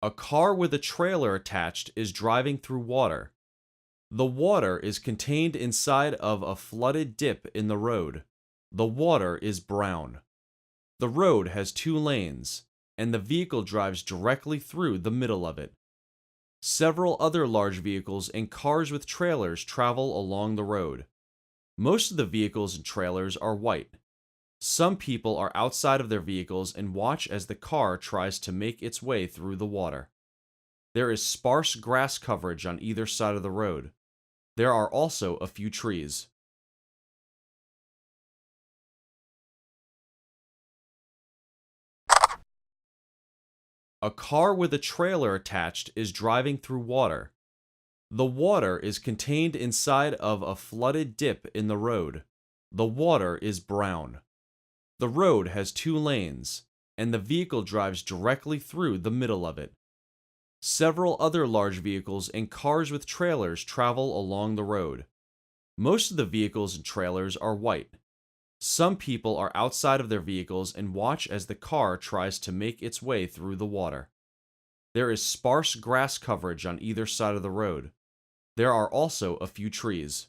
A car with a trailer attached is driving through water. The water is contained inside of a flooded dip in the road. The water is brown. The road has two lanes, and the vehicle drives directly through the middle of it. Several other large vehicles and cars with trailers travel along the road. Most of the vehicles and trailers are white. Some people are outside of their vehicles and watch as the car tries to make its way through the water. There is sparse grass coverage on either side of the road. There are also a few trees. A car with a trailer attached is driving through water. The water is contained inside of a flooded dip in the road. The water is brown. The road has two lanes, and the vehicle drives directly through the middle of it. Several other large vehicles and cars with trailers travel along the road. Most of the vehicles and trailers are white. Some people are outside of their vehicles and watch as the car tries to make its way through the water. There is sparse grass coverage on either side of the road. There are also a few trees.